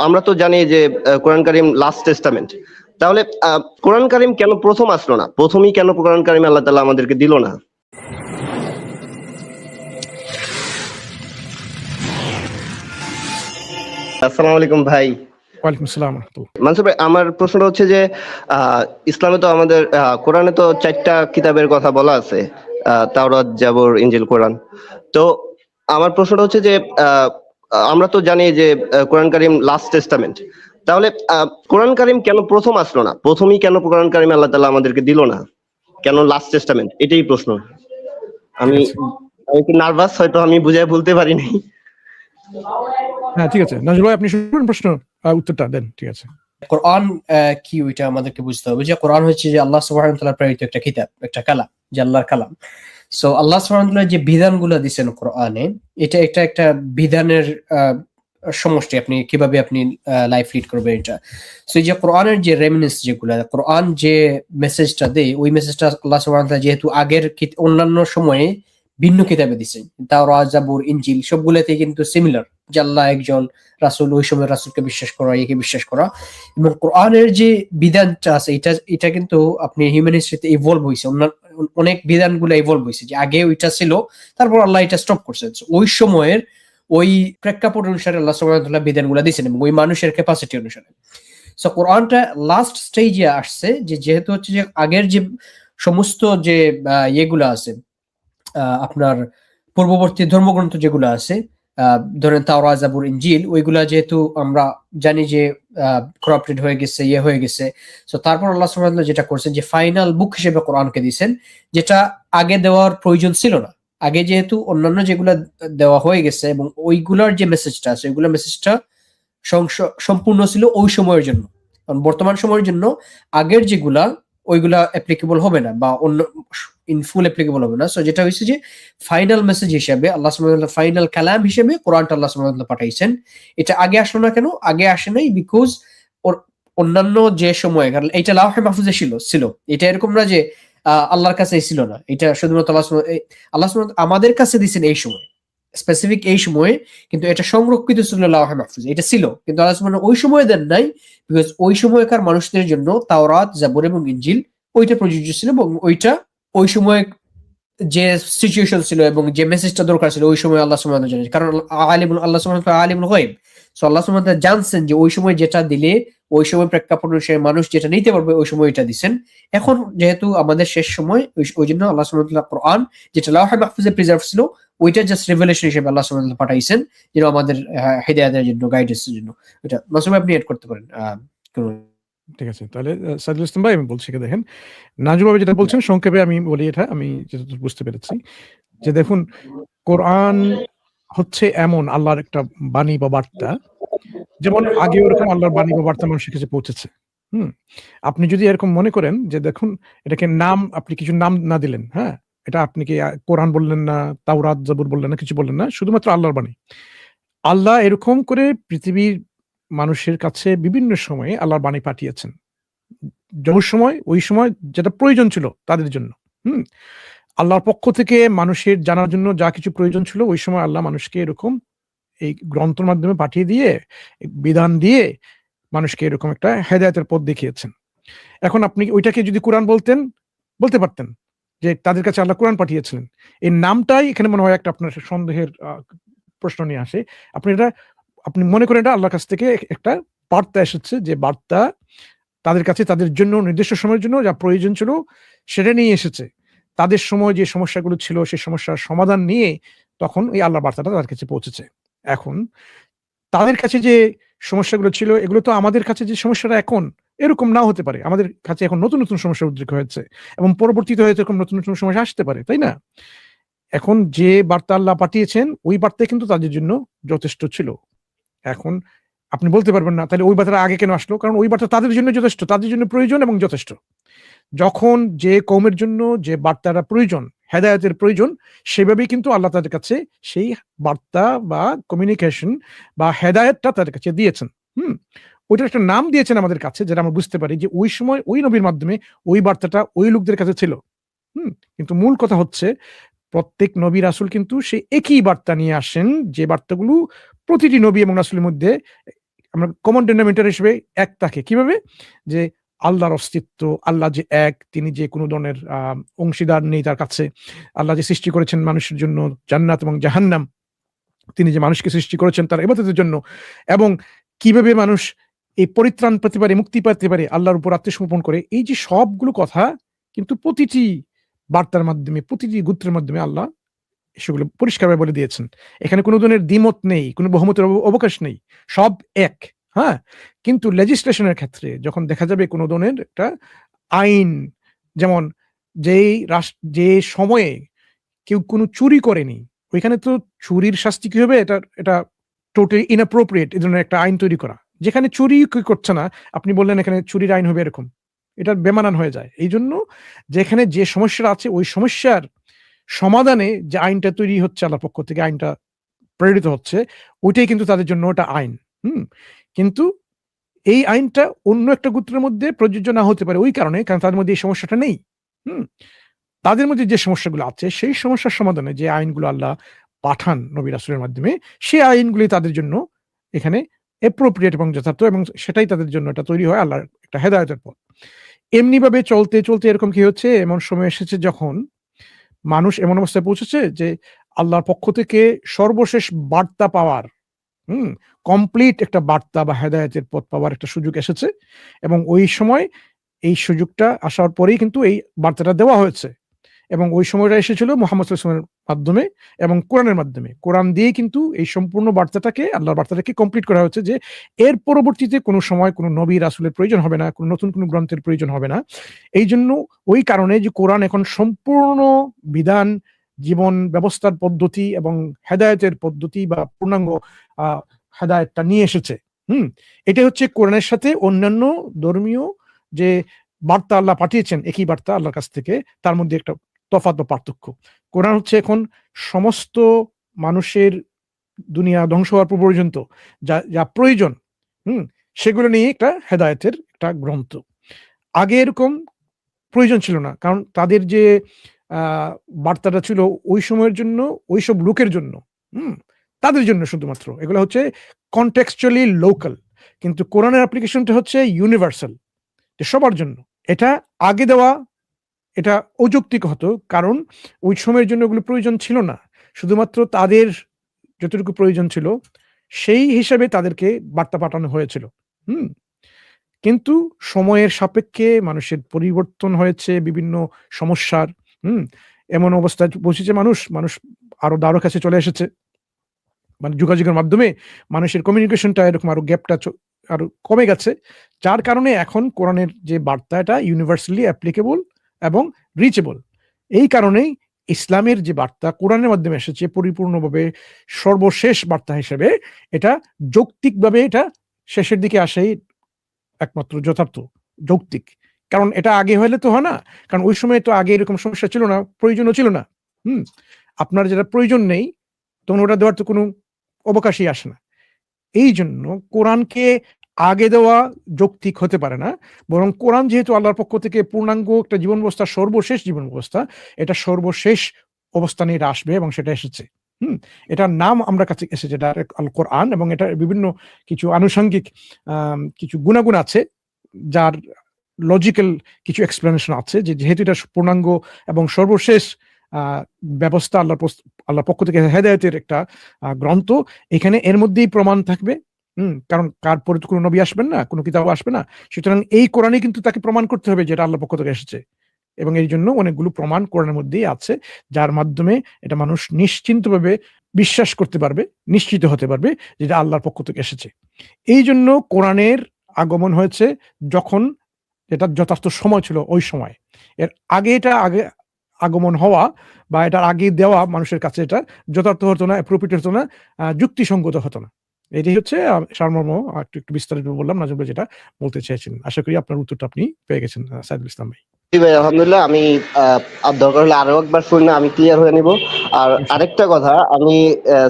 আমরা তো জানি যে কোরআন কারীম লাস্ট টেস্টামেন্ট। তাহলে কোরআন কারীম কেন প্রথম আসলো না? প্রথমেই কেন কোরআন কারীম আল্লাহ তাআলা আমাদেরকে দিল না? আসসালামু আলাইকুম ভাই। ওয়ালাইকুম আসসালাম রাহমাতুল্লাহ। মানসুর ভাই, আমার প্রশ্নটা হচ্ছে যে ইসলামে তো আমাদের কোরআনে তো 4টা কিতাবের কথা বলা আছে, তাওরাত, জাবর, ইনজিল, কোরআন। তো আমার প্রশ্নটা হচ্ছে যে আমরা তো জানি যে কোরআন কারীম লাস্ট টেস্টামেন্ট। তাহলে কোরআন কারীম কেন প্রথম আসলো না? প্রথমেই কেন কোরআন কারীম আল্লাহ তাআলা আমাদেরকে দিল না? কেন লাস্ট টেস্টামেন্ট? এটাই প্রশ্ন। ঠিক আমি আছে। একটু নার্ভাস, হয়তো আমি বুঝায় বলতে পারি নাই। হ্যাঁ, ঠিক আছে। নাজমুল ভাই, আপনি শুরু করুন, প্রশ্ন উত্তরটা দেন। ঠিক আছে। কোরআন কি, ওইটা আমাদেরকে বুঝতে হবে যে কোরআন হচ্ছে যে আল্লাহ সুবহানাহু ওয়া তাআলা প্রেরিত একটা কিতাব, একটা কালাম, যে আল্লাহর কালাম। সো আল্লাহ সুবহানাহু ওয়া তাআলা যে বিধানগুলো দিয়েছেন কোরআনে, এটা একটা বিধানের সমষ্টি। আপনি কিভাবে লাইফ লিড করবেন এটা। সো এই যে কোরআনের যে রেমিনেন্স, যেগুলো কোরআন যে মেসেজটা দেয়, ওই মেসেজটা আল্লাহ সুবহানাহু ওয়া তাআলা যেহেতু আগের অন্যান্য সময়ে ভিন্ন কিতাবে দিচ্ছেন, তাওরাত, জাবুর, ইনজিল সবগুলোতে কিন্তু সিমিলার, যে আল্লাহ একজন, রাসূল ওই সময় রাসূলকে বিশ্বাস করা, একে বিশ্বাস করা। এবং কোরআনের যে বিধানটা আছে, এটা কিন্তু আপনি হিউম্যান হিস্ট্রিতে ইভলভ হয়েছে, অনেক বিধানগুলো ইভলভ হয়েছে, যে আগে ওইটা ছিল, তারপর আল্লাহ এটা স্টপ করছেন। ওই সময়ের ওই প্রেক্ষাপট অনুসারে আল্লাহ সুবহানাহু ওয়া তাআলা বিধানগুলো দিয়েছেন, এবং ওই মানুষের ক্যাপাসিটি অনুসারে। সো কোরআনটা লাস্ট স্টেজে আসছে, যে যেহেতু হচ্ছে যে আগের যে সমস্ত যে ইয়েগুলো আছে, আপনার পূর্ববর্তী ধর্মগ্রন্থ যেগুলো আছে, ধরেন তাওরাত, জাবুর, ইনজিল, ওইগুলা যেহেতু আমরা জানি যে করাপ্টেড হয়ে গেছে, হয়ে গেছে। সো তারপর আল্লাহ সুবহানাহু ওয়া তাআলা যেটা করছেন, যে ফাইনাল বুক হিসেবে কোরআনকে দিয়েছেন, যেটা আগে দেওয়ার প্রয়োজন ছিল না। আগে যেহেতু অন্যান্য যেগুলা দেওয়া হয়ে গেছে, এবং ওইগুলার যে মেসেজটা আছে, ওইগুলা মেসেজটা সম্পূর্ণ ছিল ওই সময়ের জন্য। কারণ বর্তমান সময়ের জন্য আগের যেগুলা, ওইগুলা অ্যাপ্লিকেবল হবে না, বা অন্য ইন ফুল অ্যাপ্লিকেবল হবে না। সো যেটা হয়েছে যে ফাইনাল মেসেজ হিসেবে আল্লাহ সুবহানাহু ওয়া তাআলা, ফাইনাল কালাম হিসেবে কোরআনটা আল্লাহ সুবহানাহু ওয়া তাআলা পাঠাইছেন। এটা আগে আসলো না কেন? আগে আসে নাই বিকজ অন্যান্য যে সময়, কারণ এটা লাওহে মাহফুজে ছিল। এটা এরকম না যে আল্লাহর কাছে ছিল না। এটা শুধুমাত্র আল্লাহ সুবহানাহু ওয়া তাআলা আমাদের কাছে দিয়েছেন এই সময়, স্পেসিফিক এই সময়ে, কিন্তু এটা সংরক্ষিত ছিল লাওহে মাহফুজে। এটা ছিল, কিন্তু আল্লাহ সুবহানাহু ওই সময় দেন নাই, বিকজ ওই সময়কার মানুষদের জন্য তাওরাত, জাবুর এবং ইনজিল ওইটা প্রযোজ্য ছিল, এবং ওইটা ওই সময় যে সিচুয়েশন ছিল এবং যে মেসেজটা দরকার ছিল, ওই সময় আল্লাহ সুবহানাহু ওয়া তাআলা জানেন। কারণ আল্লাহ সুবহানাহু ওয়া তাআলা আলিমুল গায়ব। সো আল্লাহ সুবহানাহু ওয়া তাআলা জানছেন যে ওই সময় যেটা দিলে, ওই সময় প্রেক্ষাপট অনুসারে মানুষ যেটা নিতে পারবে, ওই সময় এটা দিবেন। এখন যেহেতু আমাদের শেষ সময়, ওই জন্য আল্লাহ সুবহানাহু ওয়া তাআলা কোরআন, যেটা লাওহে মাহফুজে প্রিজার্ভ ছিল, ওইটা জাস্ট রিভেলেশন হিসেবে আল্লাহ সুবহানাহু ওয়া তাআলা পাঠাইছেন, যেন আমাদের হিদায়াতের জন্য, গাইডেন্সের জন্য। এটা মাসুম আপনি এড করতে পারেন। ঠিক আছে। তাহলে সাইদুল ইসলাম ভাই, আমি বলছি, দেখেন নাজমুল ভাই যেটা বলছেন, সংক্ষেপে আমি বলি, এটা আমি যতদূর বুঝতে পেরেছি, যে দেখুন, কোরআন হচ্ছে এমন আল্লাহর একটা বাণী বা বার্তা, যেমন আগে ওরকম আল্লাহর বাণী বা বার্তা মানুষের কাছে পৌঁছেছে। আপনি যদি এরকম মনে করেন যে দেখুন, এটাকে নাম, আপনি কিছু নাম না দিলেন, হ্যাঁ, এটা আপনি কি কোরআন বললেন না, তাওরাত, জাবুর বললেন না, কিছু বললেন না, শুধুমাত্র আল্লাহর বাণী। আল্লাহ এরকম করে পৃথিবীর মানুষের কাছে বিভিন্ন সময়ে আল্লাহর বাণী পাঠিয়েছেন, ওই সময় যেটা প্রয়োজন ছিল তাদের জন্য। আল্লাহর পক্ষ থেকে মানুষের জানার জন্য যা কিছু প্রয়োজন ছিল, ওই সময় আল্লাহ মানুষকে এরকম এই গ্রন্থের মাধ্যমে পাঠিয়ে দিয়ে, বিধান দিয়ে মানুষকে এরকম একটা হেদায়েতের পথ দেখিয়েছেন। এখন আপনি ওইটাকে যদি কোরআন বলতে পারতেন যে তাদের কাছে আল্লাহ কোরআন পাঠিয়েছিলেন, এই নামটাই এখানে মনে হয় একটা আপনার সন্দেহের প্রশ্ন নিয়ে আসে। আপনি মনে করেন এটা আল্লাহর কাছ থেকে একটা বার্তা এসেছে, যে বার্তা তাদের কাছে তাদের জন্য নির্দিষ্ট সময়ের জন্য যা প্রয়োজন ছিল সেটা নিয়ে এসেছে। তাদের সময় যে সমস্যাগুলো ছিল, সেই সমস্যার সমাধান নিয়ে তখন এই আল্লাহ বার্তাটা তাদের কাছে পৌঁছেছে। এখন তাদের কাছে যে সমস্যাগুলো ছিল, এগুলো তো আমাদের কাছে যে সমস্যাটা এখন এরকম নাও হতে পারে। আমাদের কাছে এখন নতুন নতুন সমস্যা উদ্রেক হয়েছে, এবং পরবর্তীতে হয়তো এরকম নতুন নতুন সমস্যা আসতে পারে, তাই না? এখন যে বার্তা আল্লাহ পাঠিয়েছেন, ওই বার্তাই কিন্তু তাদের জন্য যথেষ্ট ছিল। এখন আপনি বলতে পারবেন না তাহলে ওই বার্তাটা আগে কেন আসলো, কারণ ওই বার্তা তাদের জন্য যথেষ্ট, তাদের জন্য প্রয়োজন এবং যথেষ্ট। যখন যে কওমের জন্য যে বার্তাটা প্রয়োজন, হেদায়েতের প্রয়োজন, সেভাবেই কিন্তু আল্লাহ তাদের কাছে সেই বার্তা বা কমিউনিকেশন বা হেদায়েতটা তাদের কাছে দিয়েছেন। ওইটার একটা নাম দিয়েছেন আমাদের কাছে, যেটা আমরা বুঝতে পারি যে ওই সময় ওই নবীর মাধ্যমে ওই বার্তাটা ওই লোকদের কাছে ছিল। কিন্তু মূল কথা হচ্ছে, প্রত্যেক নবী রাসূল কিন্তু সেই একই বার্তা নিয়ে আসেন, যে বার্তাগুলো প্রতিটি নবী এবং রাসূলের মধ্যে আমরা কমন ডিনোমিনেটর হিসেবে এক থাকে কিভাবে, যে আল্লাহর অস্তিত্ব, আল্লাহ যে এক, তিনি যে কোনো ধরনের অংশীদার নেই তার কাছে, আল্লাহ যে সৃষ্টি করেছেন মানুষের জন্য জান্নাত এবং জাহান্নাম, তিনি যে মানুষকে সৃষ্টি করেছেন তার ইবাদতের জন্য, এবং কিভাবে মানুষ এই পরিত্রাণ পেতে পারে, মুক্তি পেতে পারে আল্লাহর উপর আত্মসমর্পণ করে, এই যে সবগুলো কথা কিন্তু প্রতিটি বার্তার মাধ্যমে, প্রতিটি গোত্রের মাধ্যমে আল্লাহ সেগুলো পরিষ্কারভাবে বলে দিয়েছেন। এখানে কোনো ধরনের দ্বিমত নেই, কোনো বহুমতের অবকাশ নেই, সব এক। হ্যাঁ, কিন্তু লেজিসলেশনের ক্ষেত্রে যখন দেখা যাবে কোনো ধরনের একটা আইন, যেমন যে সময়ে কেউ কোনো চুরি করেনি, ওইখানে তো চুরির শাস্তি কি হবে, এটা টোটালি ইনঅ্যাপ্রোপ্রিয়েট এই ধরনের একটা আইন তৈরি করা। যেখানে চুরি কি করছে না, আপনি বললেন এখানে চুরির আইন হবে, এরকম এটা বেমানান হয়ে যায়। এই জন্য যেখানে যে সমস্যা আছে ওই সমস্যার সমাধানে যে আইনটা তৈরি হচ্ছে, আল্লাহর পক্ষ থেকে আইনটা প্রেরিত হচ্ছে, ওইটাই কিন্তু তাদের জন্য ওটা আইন। কিন্তু এই আইনটা অন্য একটা গোত্রের মধ্যে প্রযোজ্য না হতে পারে, ওই কারণে, কারণ তাদের মধ্যে এই সমস্যাটা নেই। তাদের মধ্যে যে সমস্যাগুলো আছে সেই সমস্যার সমাধানে যে আইনগুলো আল্লাহ পাঠান নবী রাসূলের মাধ্যমে, সেই আইনগুলি তাদের জন্য এখানে অ্যাপ্রোপ্রিয়েট এবং যথার্থ, এবং সেটাই তাদের জন্য এটা তৈরি হয় আল্লাহর একটা হেদায়েতের পথ। এমনি ভাবে চলতে চলতে এরকম কি হচ্ছে, এমন সময় এসেছে যখন মানুষ এমন অবস্থায় পৌঁছেছে যে আল্লাহর পক্ষ থেকে সর্বশেষ বার্তা পাওয়ার, কমপ্লিট একটা বার্তা বা হেদায়েতের পথ পাওয়ার একটা সুযোগ এসেছে, এবং ওই সময় এই সুযোগটা আসার পরেই কিন্তু এই বার্তাটা দেওয়া হয়েছে, এবং ওই সময়টা এসেছিল মুহাম্মদ সাল্লাল্লাহু আলাইহি ওয়াসাল্লামের মাধ্যমে এবং কোরআনের মাধ্যমে। কোরআন দিয়ে কিন্তু এই সম্পূর্ণ বার্তাটাকে, আল্লাহর বার্তাটাকে কমপ্লিট করা হচ্ছে, যে এর পরবর্তীতে কোনো সময় কোনো নবী রাসূলের প্রয়োজন হবে না, কোনো নতুন কোনো গ্রন্থের প্রয়োজন হবে না। এই জন্য ওই কারণে যে কোরআন এখন সম্পূর্ণ বিধান, জীবন ব্যবস্থার পদ্ধতি এবং হেদায়েতের পদ্ধতি বা পূর্ণাঙ্গ হেদায়েতটা নিয়ে এসেছে। এটা হচ্ছে কোরআনের সাথে অন্যান্য ধর্মীয় যে বার্তা আল্লাহ পাঠিয়েছেন, একই বার্তা আল্লাহর কাছ থেকে, তার মধ্যে একটা তফাৎ বা পার্থক্য। কোরআন হচ্ছে এখন সমস্ত মানুষের দুনিয়া ধ্বংস হওয়ার পূর্ব পর্যন্ত যা প্রয়োজন, সেগুলো নিয়ে একটা হেদায়েতের একটা গ্রন্থ। আগে এরকম প্রয়োজন ছিল না, কারণ তাদের যে বার্তাটা ছিল ওই সময়ের জন্য, ওইসব লোকের জন্য, তাদের জন্য শুধুমাত্র, এগুলো হচ্ছে কনটেক্সচুয়ালি লোকাল। কিন্তু কোরআনের অ্যাপ্লিকেশনটা হচ্ছে ইউনিভার্সাল, সবার জন্য। এটা আগে দেওয়া এটা অযৌক্তিক হতো, কারণ ওই সময়ের জন্য ওগুলো প্রয়োজন ছিল না, শুধুমাত্র তাদের যতটুকু প্রয়োজন ছিল সেই হিসাবে তাদেরকে বার্তা পাঠানো হয়েছিল। কিন্তু সময়ের সাপেক্ষে মানুষের পরিবর্তন হয়েছে, বিভিন্ন সমস্যার এমন অবস্থায় পৌঁছেছে মানুষ আরো দ্বারো কাছে চলে এসেছে, মানে যোগাযোগের মাধ্যমে মানুষের কমিউনিকেশনটা এরকম আরো গ্যাপটা আরো কমে গেছে, যার কারণে এখন কোরআনের যে বার্তা এটা ইউনিভার্সালি অ্যাপ্লিকেবল এবং রিচেবল। এই কারণেই ইসলামের যে বার্তা কোরআনের মাধ্যমে এসেছে পরিপূর্ণভাবে সর্বশেষ বার্তা হিসেবে, এটা যৌক্তিকভাবে এটা শেষের দিকে আসেই একমাত্র যথার্থ যৌক্তিক। কারণ এটা আগে হলে তো হয় না, কারণ ওই সময় তো আগে এরকম সমস্যা ছিল না, প্রয়োজনও ছিল না। আপনার যেটা প্রয়োজন নেই তখন ওটা দেওয়ার তো কোনো অবকাশই আসে না। এই জন্য কোরআনকে আগে দেওয়া যৌক্তিক হতে পারে না, বরং কোরআন যেহেতু আল্লাহর পক্ষ থেকে পূর্ণাঙ্গ একটা জীবন ব্যবস্থা, সর্বশেষ জীবন ব্যবস্থা, এটা সর্বশেষ অবস্থানে এটা আসবে এবং সেটা এসেছে। এটার নাম আমরা কাছে এসেছে এটা আল কোরআন, এবং এটা বিভিন্ন কিছু আনুষঙ্গিক কিছু গুণাগুণ আছে, যার লজিক্যাল কিছু এক্সপ্লেনেশন আছে, যে যেহেতু এটা পূর্ণাঙ্গ এবং সর্বশেষ ব্যবস্থা, আল্লাহর পক্ষ থেকে হেদায়েতের একটা গ্রন্থ, এখানে এর মধ্যেই প্রমাণ থাকবে। কারণ কার পরে তো কোনো নবী আসবেন না, কোনো কিতাব আসবে না, সুতরাং এই কোরআনে কিন্তু তাকে প্রমাণ করতে হবে যে এটা আল্লাহর পক্ষ থেকে এসেছে, এবং এই জন্য অনেকগুলো প্রমাণ কোরআনের মধ্যেই আছে, যার মাধ্যমে এটা মানুষ নিশ্চিন্তভাবে বিশ্বাস করতে পারবে, নিশ্চিত হতে পারবে যে এটা আল্লাহর পক্ষ থেকে এসেছে। এই জন্য কোরআনের আগমন হয়েছে যখন এটা যথার্থ সময় ছিল, ওই সময়। এর আগে এটা আগমন হওয়া বা এটার আগে দেওয়া মানুষের কাছে এটা যথার্থ হতো না, অ্যাপ্রোপ্রিয়েট হতো না, যুক্তিসঙ্গত হতো না। এটাই হচ্ছে সারমর্ম। একটু বিস্তারিত বললাম, নাজমুল ভাই যেটা বলতে চাইছেন। আশা করি আপনার উত্তরটা আপনি পেয়ে গেছেন সাইদুল ইসলাম ভাই। জি ভাই, আলহামদুলিল্লাহ। আমি দরকার হলে আরো একবার শুনে আমি ক্লিয়ার হয়ে নিব। আর আরেকটা কথা, আমি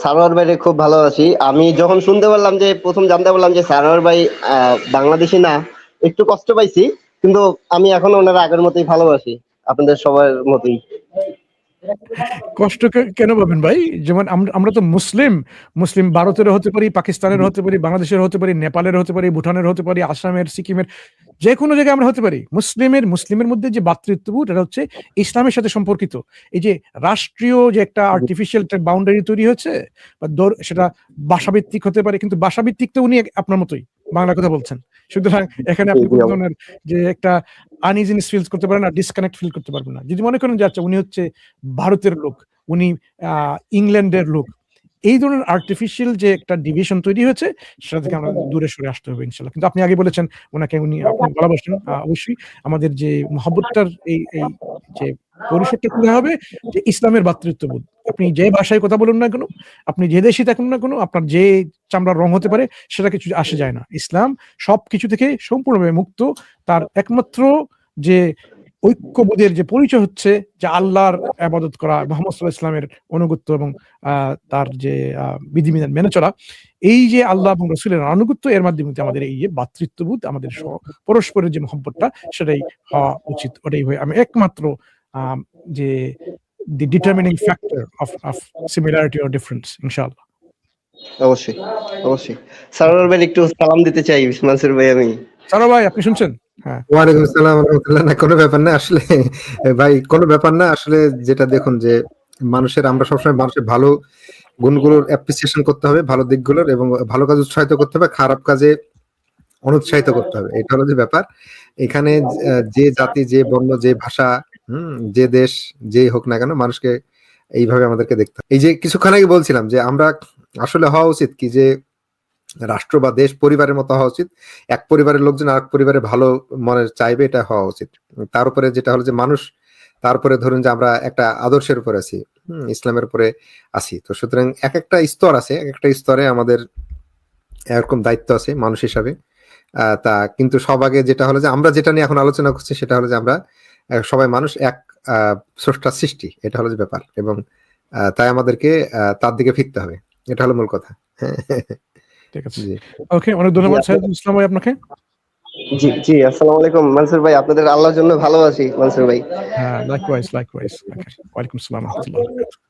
সারোয়ার ভাইরে খুব ভালোবাসি। আমি যখন শুনতে পারলাম যে, প্রথম জানতে পারলাম যে সারোয়ার ভাই বাংলাদেশি না, একটু কষ্ট পাইছি, কিন্তু আমি এখন ওনারা আগের মতোই ভালোবাসি, আপনাদের সবার মতোই। কষ্ট কেন পাবেন ভাই? যেমন আমরা তো মুসলিম ভারতেরও হতে পারি, পাকিস্তানের হতে পারি, বাংলাদেশের হতে পারি, নেপালের হতে পারি, ভুটানের হতে পারি, আসামের, সিকিমের, যেকোনো জায়গায় আমরা হতে পারি। মুসলিমের মধ্যে যে ভ্রাতৃত্ববোধ, এটা হচ্ছে ইসলামের সাথে সম্পর্কিত। এই যে রাষ্ট্রীয় যে একটা আর্টিফিশিয়াল একটা বাউন্ডারি তৈরি হয়েছে, বা সেটা ভাষাভিত্তিক হতে পারে, কিন্তু ভাষাভিত্তিক তো উনি আপনার মতোই বাংলা কথা বলছেন। সুতরাং এখানে আপনি কোন ধরনের যে একটা আনইজিনেস ফিল করতে পারেন না, ডিসকানেক্ট ফিল করতে পারবেন না। যদি মনে করেন যে আচ্ছা উনি হচ্ছে ভারতের লোক, উনি ইংল্যান্ডের লোক, এই ধরনের আর্টিফিশিয়াল যে একটা ডিভিশন তৈরি হয়েছে, সেটা থেকে আমরা দূরে সরে আসতে হবে ইনশাল্লাহ। কিন্তু আপনি আগে বলেছেন আপনি ভালোবাসেন, অবশ্যই আমাদের যে মহব্বতটার এই যে পরিষদটা তুলে হবে যে ইসলামের ভ্রাতৃত্ববোধ। আপনি যে ভাষায় কথা বলুন না কেন, আপনি যে দেশে থাকুন না কেন, আপনার যে চামড়ার রং হতে পারে, সেটা কিছু আসে যায় না। ইসলাম সবকিছু থেকে সম্পূর্ণভাবে মুক্ত। তার একমাত্র যে ঐক্যবোধের যে পরিচয় হচ্ছে যে আল্লাহর ইবাদত করা, মুহাম্মদ সাল্লাল্লাহু আলাইহি ওয়াসাল্লামের অনুগত্য এবং তার যে বিধিবিধান মেনে চলা, এই যে আল্লাহ এবং রাসূলের আনুগত্য, এর মাধ্যমে আমাদের এই যে ভ্রাতৃত্ববোধ, আমাদের পরস্পরের যে মহব্বতটা, সেটাই হওয়া উচিত। ওটাই হয় আমি একমাত্র যে the determining factor of similarity or difference, ইনশাআল্লাহ। অবশ্যই, অবশ্যই। সারোয়ার ভাই একটু সালাম দিতে চাই মানসুর ভাই আমি। সারোয়ার ভাই আপনি শুনছেন? হ্যাঁ। ওয়ালাইকুম আসসালাম ওয়া রাহমাতুল্লাহ। না কোনো ব্যাপার না আসলে ভাই, কোনো ব্যাপার না আসলে। যেটা দেখুন যে আমরা সবসময় মানুষের ভালো গুণগুলোর অ্যাপ্রিসিয়েশন করতে হবে, ভালো দিকগুলোর, এবং ভালো কাজ উৎসাহিত করতে হবে, খারাপ কাজে অনুৎসাহিত করতে হবে। এটা হলো যে ব্যাপার। এখানে যে জাতি, যে বর্ণ, যে ভাষা, যে দেশ, যেই হোক না কেন, মানুষকে এইভাবে আমাদেরকে দেখতে হবে। এই যে কিছুক্ষণ আগে বলছিলাম যে আমরা আসলে হওয়া উচিত কি, যে রাষ্ট্র বা দেশ পরিবারের মতো হওয়া উচিত। এক পরিবারের লোকজন আরেক পরিবারে ভালো মনের চাইবে, এটা হওয়া উচিত। তার উপরে যেটা হলো যে মানুষ, তারপরে ধরুন যে আমরা একটা আদর্শের উপরে আছি, ইসলামের উপরে আছি। তো সুতরাং এক একটা স্তর আছে, এক একটা স্তরে আমাদের এরকম দায়িত্ব আছে মানুষ হিসাবে। তা কিন্তু সব আগে যেটা হলো যে আমরা যেটা নিয়ে এখন আলোচনা করছি, সেটা হলো যে আমরা সবাই মানুষ, এক স্রষ্টার সৃষ্টি, এটা হলো যে ব্যাপার। এবং তাই আমাদেরকে তার দিকে ফিরতে হবে, এটা হলো মূল কথা। ঠিক আছে, ওকে, অনেক ধন্যবাদ সাইদুল ইসলাম ভাই আপনাকে। জি জি, আসসালামু আলাইকুম মানসুর ভাই, আপনাদের আল্লাহর জন্য ভালোবাসি মানসুর ভাই। হ্যাঁ, লাইকওয়াইজ। ওকে, ওয়ালাইকুম আসসালাম ওয়া রাহমাতুল্লাহি ওয়া বারাকাতুহু।